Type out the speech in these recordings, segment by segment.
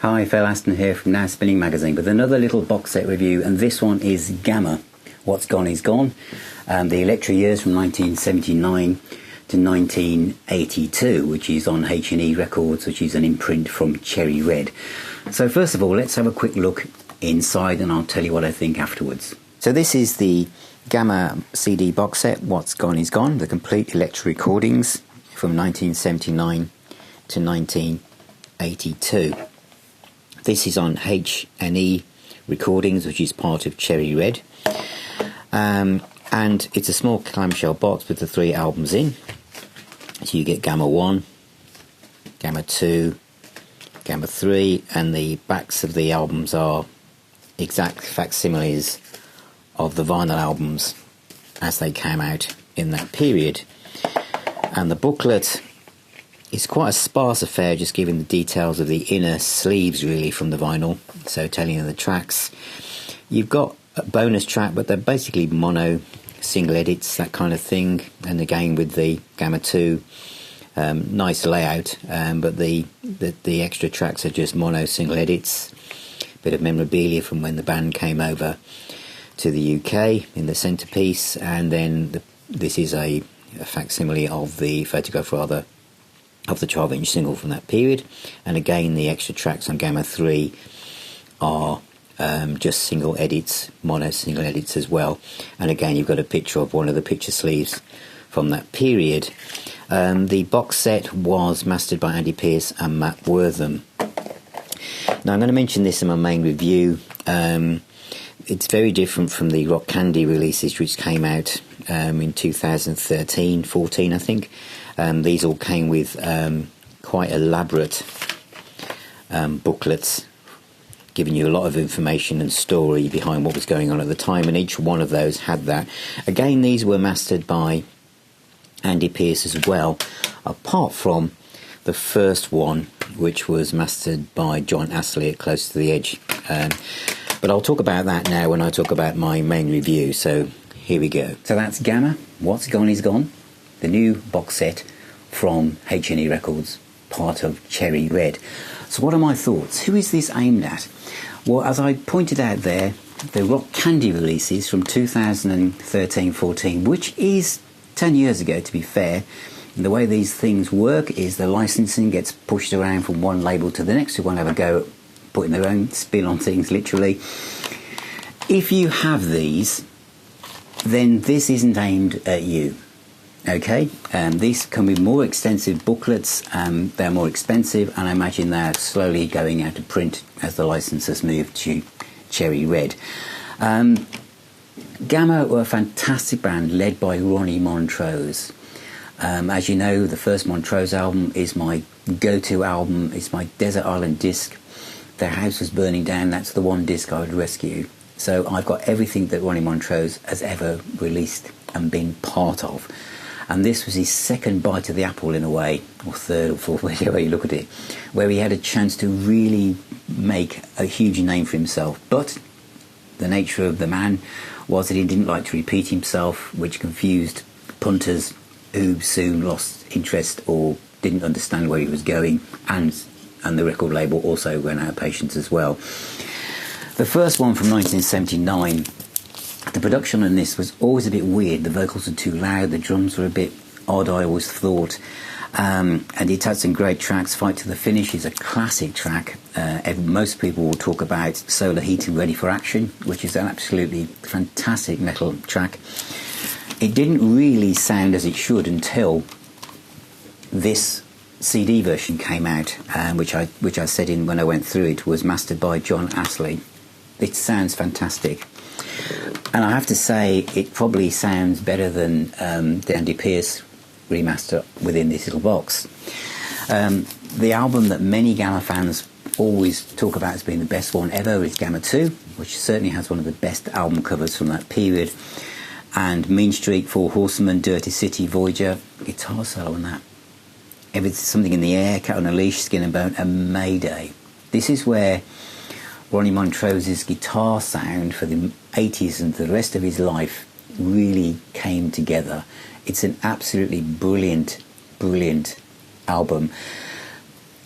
Hi, Phil Aston here from Now Spinning Magazine with another little box set review, and this one is Gamma. What's Gone is Gone. The Elektra years from 1979 to 1982, which is on H&E Records, which is an imprint from Cherry Red. So first of all, let's have a quick look inside and I'll tell you what I think afterwards. So this is the Gamma CD box set, What's Gone is Gone, the complete Elektra recordings from 1979 to 1982. This is on H&E Recordings, which is part of Cherry Red. And it's a small clamshell box with the 3 albums in. So you get Gamma 1, Gamma 2, Gamma 3, and the backs of the albums are exact facsimiles of the vinyl albums as they came out in that period. And the booklet is quite a sparse affair, just giving the details of the inner sleeves really from the vinyl, so telling you the tracks. You've got a bonus track, but they're basically mono single edits, that kind of thing, and again with the Gamma 2, nice layout, but the extra tracks are just mono single edits. Bit of memorabilia from when the band came over to the UK in the centrepiece, and then this is a facsimile of the photograph rather of the 12-inch single from that period. And again, the extra tracks on Gamma 3 are just single edits, mono single edits as well. And again, you've got a picture of one of the picture sleeves from that period. The box set was mastered by Andy Pierce and Matt Wortham. Now, I'm going to mention this in my main review. It's very different from the Rock Candy releases, which came out in 2013-14, I think. These all came with quite elaborate booklets, giving you a lot of information and story behind what was going on at the time, and each one of those had that. Again, these were mastered by Andy Pierce as well, apart from the first one, which was mastered by John Astley at Close to the Edge. But I'll talk about that now when I talk about my main review, so here we go. So that's Gamma, What's Gone is Gone, the new box set from H&E Records, part of Cherry Red. So what are my thoughts? Who is this aimed at? Well, as I pointed out there, the Rock Candy releases from 2013-14, which is 10 years ago to be fair. And the way these things work is the licensing gets pushed around from one label to the next, who won't have a go at putting their own spin on things, literally. If you have these, then this isn't aimed at you. Okay, these come with more extensive booklets, they're more expensive, and I imagine they're slowly going out of print as the licensors move to Cherry Red. Gamma were a fantastic band led by Ronnie Montrose. As you know, the first Montrose album is my go-to album. It's my Desert Island disc. Their house was burning down. That's the one disc I would rescue. So I've got everything that Ronnie Montrose has ever released and been part of. And this was his second bite of the apple in a way, or third or fourth, whichever you look at it, where he had a chance to really make a huge name for himself. But the nature of the man was that he didn't like to repeat himself, which confused punters who soon lost interest or didn't understand where he was going, and the record label also ran out of patience as well. The first one from 1979, the production on this was always a bit weird. The vocals were too loud, the drums were a bit odd, I always thought. And it had some great tracks. Fight to the Finish is a classic track. Most people will talk about Solar Heat and Ready for Action, which is an absolutely fantastic metal track. It didn't really sound as it should until this CD version came out, which I said in when I went through it, was mastered by John Astley. It sounds fantastic. And I have to say, it probably sounds better than the Andy Pierce remaster within this little box. The album that many Gamma fans always talk about as being the best one ever is Gamma 2, which certainly has one of the best album covers from that period. And Mean Street, Four Horsemen, Dirty City, Voyager, guitar solo on that. Something in the Air, Cat on a Leash, Skin and Bone, and Mayday. This is where Ronnie Montrose's guitar sound for the 80s and for the rest of his life really came together. It's an absolutely brilliant album.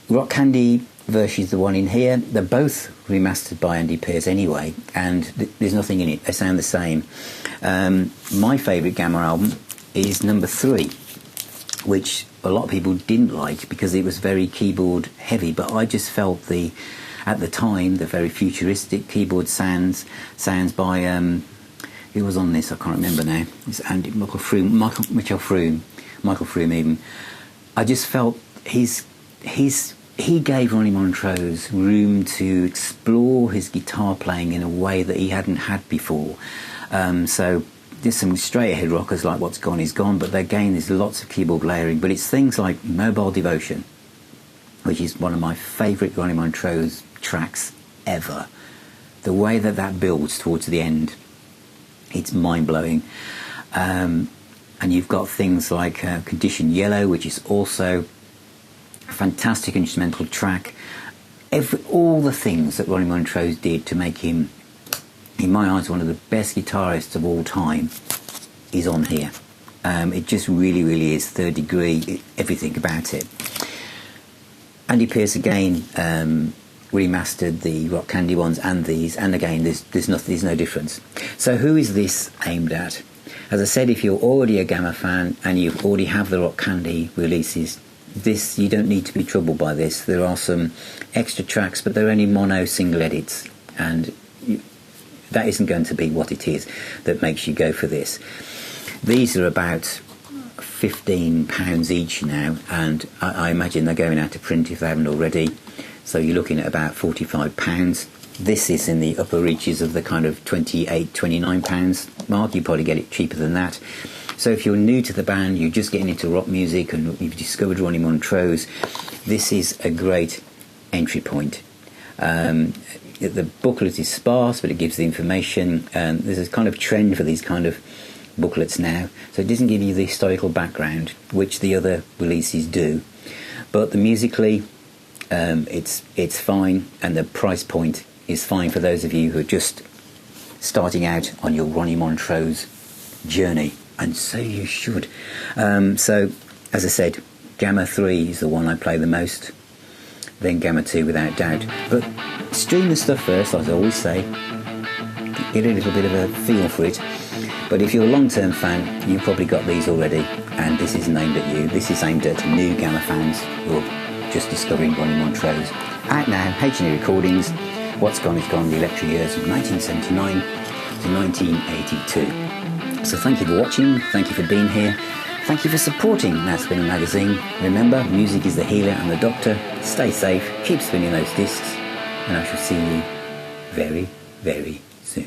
Rock Candy versus the one in here. They're both remastered by Andy Pearce anyway, and there's nothing in it. They sound the same. My favourite Gamma album is number 3, which a lot of people didn't like because it was very keyboard heavy, but I just felt at the time, the very futuristic keyboard sounds by who was on this? I can't remember now. It's Michael Froome even. I just felt he gave Ronnie Montrose room to explore his guitar playing in a way that he hadn't had before. So there's some straight ahead rockers like What's Gone Is Gone, but again there's lots of keyboard layering. But it's things like Mobile Devotion, which is one of my favourite Ronnie Montrose tracks ever. The way that builds towards the end, it's mind-blowing. And you've got things like Condition Yellow, which is also a fantastic instrumental track. All the things that Ronnie Montrose did to make him, in my eyes, one of the best guitarists of all time is on here. It just really, really is third degree, everything about it. Andy Pearce again remastered the Rock Candy ones and these, and again there's no difference. So who is this aimed at? As I said, if you're already a Gamma fan and you already have the Rock Candy releases, this, you don't need to be troubled by this. There are some extra tracks, but they're only mono single edits, and that isn't going to be what it is that makes you go for this. These are about £15 each now, and I imagine they're going out to print if they haven't already, so you're looking at about £45. This is in the upper reaches of the kind of £28-29 mark. You probably get it cheaper than that. So if you're new to the band, you're just getting into rock music and you've discovered Ronnie Montrose, this is a great entry point. The booklet is sparse, but it gives the information. There's a kind of trend for these kind of booklets now, so it doesn't give you the historical background, which the other releases do. But musically, it's fine, and the price point is fine for those of you who are just starting out on your Ronnie Montrose journey. And so you should. So, as I said, Gamma 3 is the one I play the most, then Gamma 2 without doubt. But stream the stuff first, as I always say, get a little bit of a feel for it. But if you're a long-term fan, you've probably got these already, and this isn't aimed at you. This is aimed at new Gamma fans who are just discovering Ronnie Montrose. Out now, H&E Recordings, What's Gone Is Gone, the Elektra years from 1979 to 1982. So thank you for watching, thank you for being here, thank you for supporting Now Spinning Magazine. Remember, music is the healer and the doctor. Stay safe, keep spinning those discs, and I shall see you very, very soon.